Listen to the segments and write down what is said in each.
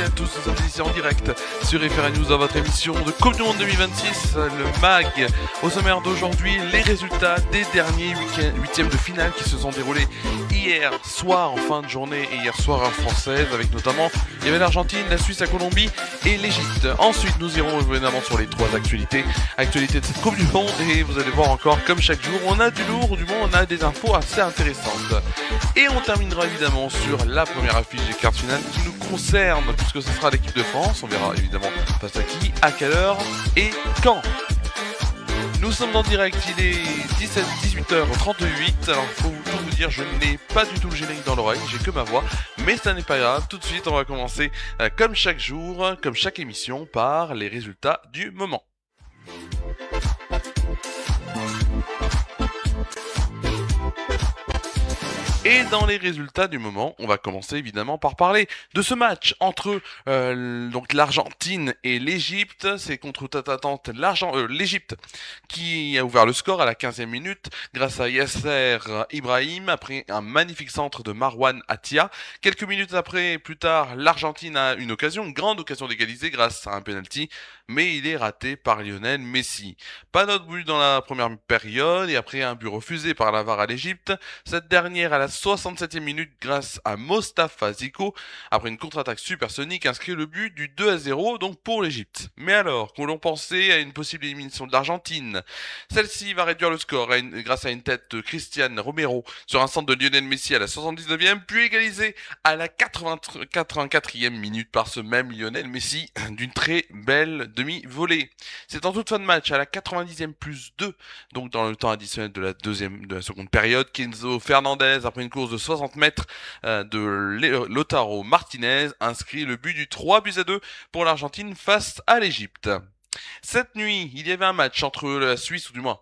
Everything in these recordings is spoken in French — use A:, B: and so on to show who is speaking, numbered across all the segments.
A: à tous, nous sommes ici en direct sur FR News dans votre émission de Coupe du Monde 2026, le MAG. Au sommaire d'aujourd'hui, les résultats des derniers huitièmes de finale qui se sont déroulés hier soir en fin de journée et hier soir à française, avec notamment, il y avait l'Argentine, la Suisse, la Colombie et l'Égypte. Ensuite, nous irons évidemment sur les trois actualités de cette Coupe du Monde, et vous allez voir encore, comme chaque jour, on a du lourd, du monde, on a des infos assez intéressantes. Et on terminera évidemment sur la première affiche des quarts de finale qui nous concerne, puisque ce sera l'équipe de France. On verra évidemment face à qui, à quelle heure et quand. Nous sommes en direct, il est 18h38. Alors faut tout vous dire, je n'ai pas du tout le générique dans l'oreille, j'ai que ma voix, mais ça n'est pas grave. Tout de suite, on va commencer comme chaque jour, comme chaque émission, par les résultats du moment. Et dans les résultats du moment, on va commencer évidemment par parler de ce match entre donc l'Argentine et l'Égypte. C'est contre toute attente l'Égypte qui a ouvert le score à la 15e minute grâce à Yasser Ibrahim après un magnifique centre de Marwan Attia. Quelques minutes plus tard, l'Argentine a une grande occasion d'égaliser grâce à un penalty, mais il est raté par Lionel Messi. Pas d'autre but dans la première période, et après un but refusé par la VAR à l'Égypte, cette dernière à la 67e minute grâce à Mostafa Ziko, après une contre-attaque supersonique, inscrit le but du 2-0 donc pour l'Égypte. Mais alors, qu'on l'on pensait à une possible élimination de l'Argentine, celle-ci va réduire le score grâce à une tête de Cristian Romero sur un centre de Lionel Messi à la 79e, puis égalisé à la 84e minute par ce même Lionel Messi d'une très belle demi-volée. C'est en toute fin de match à la 90e plus 2, donc dans le temps additionnel de la seconde période, Kenzo Fernandez, après une course de 60 mètres de Lautaro Martinez, inscrit le but du 3-2 pour l'Argentine face à l'Égypte. Cette nuit, il y avait un match entre la Suisse, ou du moins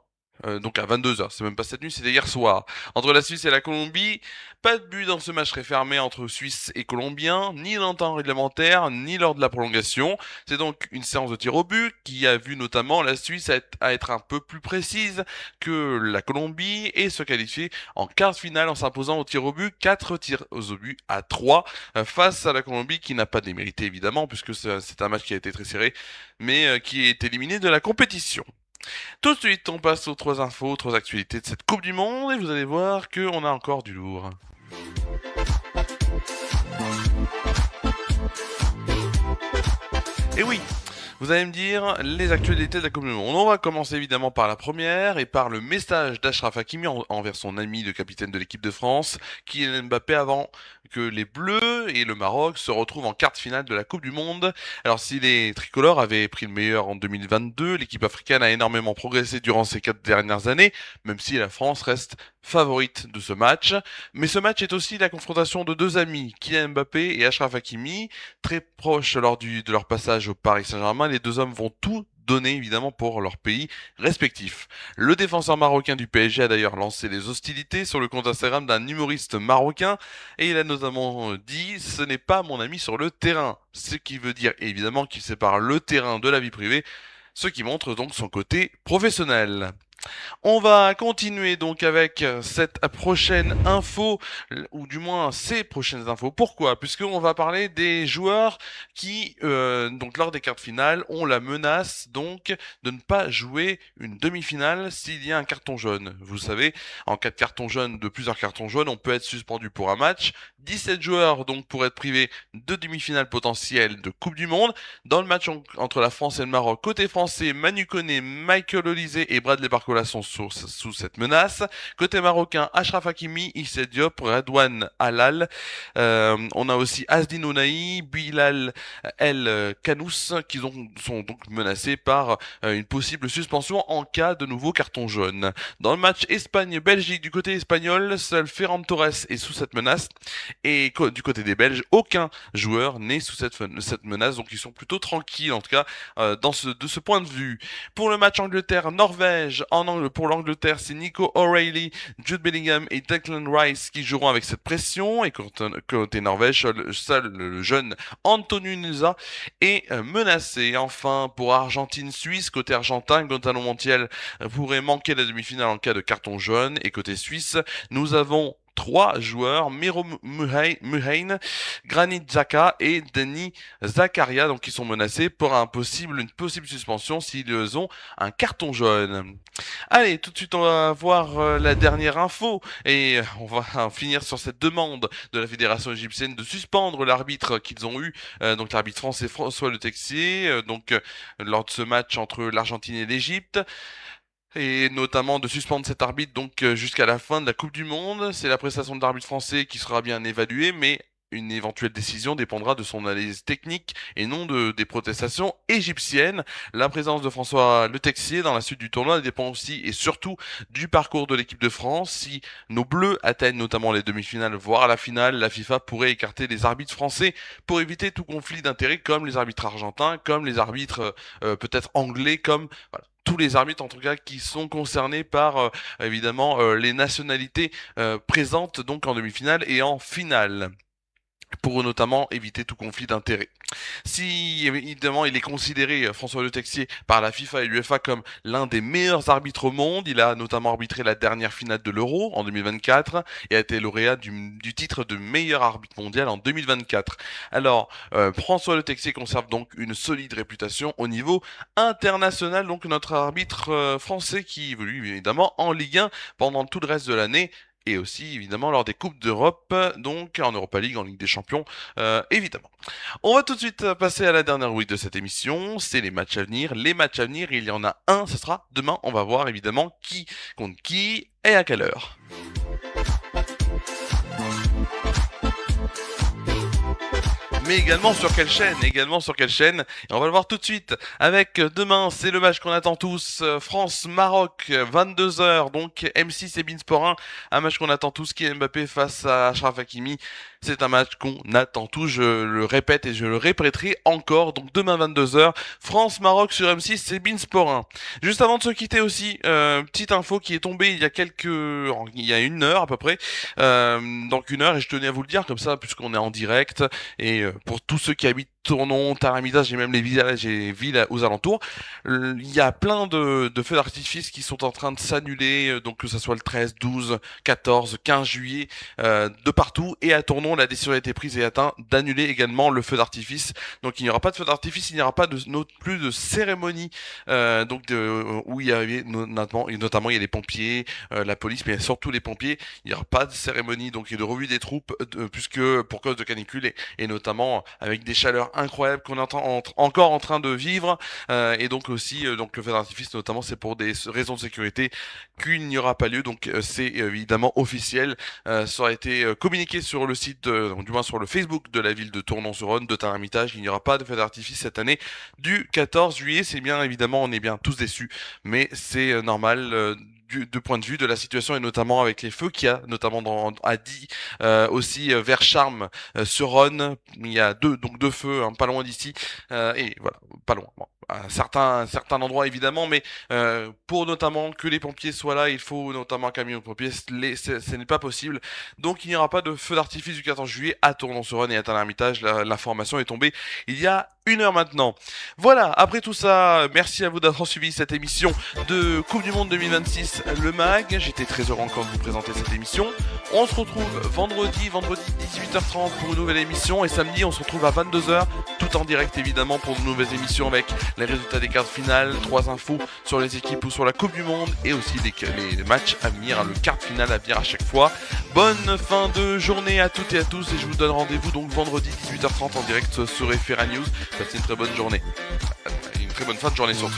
A: donc à 22h, c'est même pas cette nuit, c'était hier soir, entre la Suisse et la Colombie. Pas de but dans ce match refermé entre Suisse et Colombiens, ni dans le temps réglementaire, ni lors de la prolongation. C'est donc une séance de tir au but qui a vu notamment la Suisse à être un peu plus précise que la Colombie et se qualifier en quart de finale en s'imposant au tir au but, 4 tirs au but à 3 face à la Colombie, qui n'a pas démérité évidemment, puisque c'est un match qui a été très serré, mais qui est éliminé de la compétition. Tout de suite, on passe aux trois actualités de cette Coupe du Monde, et vous allez voir qu'on a encore du lourd. Et oui, vous allez me dire les actualités de la Coupe du Monde. On va commencer évidemment par la première et par le message d'Achraf Hakimi envers son ami, le capitaine de l'équipe de France, Kylian Mbappé, avant que les Bleus et le Maroc se retrouvent en quart de finale de la Coupe du Monde. Alors si les tricolores avaient pris le meilleur en 2022, l'équipe africaine a énormément progressé durant ces 4 dernières années, même si la France reste favorite de ce match. Mais ce match est aussi la confrontation de deux amis, Kylian Mbappé et Achraf Hakimi, très proches lors de leur passage au Paris Saint-Germain. Les deux hommes vont tout donner évidemment pour leur pays respectif. Le défenseur marocain du PSG a d'ailleurs lancé les hostilités sur le compte Instagram d'un humoriste marocain, et il a notamment dit « Ce n'est pas mon ami sur le terrain », ce qui veut dire évidemment qu'il sépare le terrain de la vie privée, ce qui montre donc son côté professionnel. On va continuer donc avec cette prochaine info, ou du moins ces prochaines infos. Pourquoi ? Puisqu'on va parler des joueurs qui, donc lors des quarts de finale, ont la menace donc de ne pas jouer une demi-finale s'il y a un carton jaune. Vous savez, en cas de carton jaune, de plusieurs cartons jaunes, on peut être suspendu pour un match. 17 joueurs donc pourraient être privés de demi-finale potentielle de Coupe du Monde. Dans le match entre la France et le Maroc, côté français, Manu Koné, Michael Olise et Bradley Barcola sont sous cette menace. Côté marocain, Achraf Hakimi, Issa Diop, Redouane Halal. On a aussi Asdin Ounahi, Bilal El Kanous qui sont donc menacés par une possible suspension en cas de nouveau carton jaune. Dans le match Espagne-Belgique, du côté espagnol, seul Ferran Torres est sous cette menace, et du côté des Belges, aucun joueur n'est sous cette menace, donc ils sont plutôt tranquilles en tout cas de ce point de vue. Pour le match Angleterre-Norvège, pour l'Angleterre, c'est Nico O'Reilly, Jude Bellingham et Declan Rice qui joueront avec cette pression, et côté Norvège, seul le jeune Antonio Nusa est menacé. Enfin, pour Argentine-Suisse, côté argentin, Gonzalo Montiel pourrait manquer la demi-finale en cas de carton jaune, et côté suisse, nous avons trois joueurs, Miro Muheim, Granit Xhaka et Denis Zakaria, donc qui sont menacés pour une possible suspension s'ils ont un carton jaune. Allez, tout de suite on va voir la dernière info et on va finir sur cette demande de la fédération égyptienne de suspendre l'arbitre qu'ils ont eu, donc l'arbitre français François Le Texier, lors de ce match entre l'Argentine et l'Égypte. Et notamment de suspendre cet arbitre jusqu'à la fin de la Coupe du Monde. C'est la prestation de l'arbitre français qui sera bien évaluée, mais une éventuelle décision dépendra de son analyse technique et non des protestations égyptiennes. La présence de François Le Texier dans la suite du tournoi dépend aussi et surtout du parcours de l'équipe de France. Si nos Bleus atteignent notamment les demi-finales, voire la finale, la FIFA pourrait écarter les arbitres français pour éviter tout conflit d'intérêts comme les arbitres argentins, comme les arbitres peut-être anglais, comme voilà, tous les arbitres en tout cas qui sont concernés par évidemment les nationalités présentes donc en demi-finale et en finale, pour notamment éviter tout conflit d'intérêts. Si évidemment il est considéré, François Le Texier, par la FIFA et l'UEFA comme l'un des meilleurs arbitres au monde, il a notamment arbitré la dernière finale de l'Euro en 2024 et a été lauréat du titre de meilleur arbitre mondial en 2024. Alors, François Le Texier conserve donc une solide réputation au niveau international, donc notre arbitre français qui évolue évidemment en Ligue 1 pendant tout le reste de l'année et aussi évidemment lors des Coupes d'Europe, donc en Europa League, en Ligue des Champions, évidemment. On va tout de suite passer à la dernière rubrique de cette émission, c'est les matchs à venir. Les matchs à venir, il y en a un, ce sera demain, on va voir évidemment qui contre qui et à quelle heure. Mais également sur quelle chaîne, et on va le voir tout de suite avec demain, c'est le match qu'on attend tous, France-Maroc, 22h, donc M6 et beIN Sport 1, un match qu'on attend tous, Kylian Mbappé face à Achraf Hakimi. C'est un match qu'on attend tous, je le répète et je le répéterai encore. Donc demain 22h, France-Maroc sur M6, c'est beIN Sport 1. Juste avant de se quitter aussi, petite info qui est tombée il y a une heure à peu près, donc une heure, et je tenais à vous le dire comme ça puisqu'on est en direct, et pour tous ceux qui habitent Tournon, Taramida, j'ai même les villages et villes aux alentours. Il y a plein de feux d'artifice qui sont en train de s'annuler, donc que ça soit le 13, 12, 14, 15 juillet, de partout. Et à Tournon, la décision a été prise et atteinte d'annuler également le feu d'artifice. Donc il n'y aura pas de feu d'artifice, il n'y aura pas plus de cérémonie, où il y avait notamment il y a les pompiers, la police, mais surtout les pompiers. Il n'y aura pas de cérémonie donc et de revue des troupes, puisque pour cause de canicule et notamment avec des chaleurs incroyables qu'on est encore en train de vivre, et donc aussi donc le feu d'artifice notamment c'est pour des raisons de sécurité qu'il n'y aura pas lieu, donc c'est évidemment officiel, ça aura été communiqué sur le site, du moins sur le Facebook de la ville de Tournon-sur-Rhône, de Tain-Hermitage. Il n'y aura pas de feu d'artifice cette année du 14 juillet, c'est bien évidemment, on est bien tous déçus, mais c'est normal, du point de vue de la situation et notamment avec les feux qu'il y a notamment à Die, aussi vers Charmes, sur Rhône, il y a deux feux, hein, pas loin d'ici, et voilà, pas loin, bon, à certains endroits évidemment, mais pour notamment que les pompiers soient là, il faut notamment un camion de pompiers, ce n'est pas possible, donc il n'y aura pas de feu d'artifice du 14 juillet à Tournon-sur-Rhône et à Tain-Hermitage. L'information est tombée il y a une heure maintenant. Voilà, après tout ça, merci à vous d'avoir suivi cette émission de Coupe du Monde 2026, le MAG. J'étais très heureux encore de vous présenter cette émission. On se retrouve vendredi 18h30 pour une nouvelle émission, et samedi on se retrouve à 22h, tout en direct évidemment pour de nouvelles émissions avec les résultats des quarts de finale, 3 infos sur les équipes ou sur la Coupe du Monde, et aussi les matchs à venir, le quart de finale à venir à chaque fois. Bonne fin de journée à toutes et à tous, et je vous donne rendez-vous donc vendredi 18h30 en direct sur FR News. Passez une très bonne journée, une très bonne fin de journée surtout.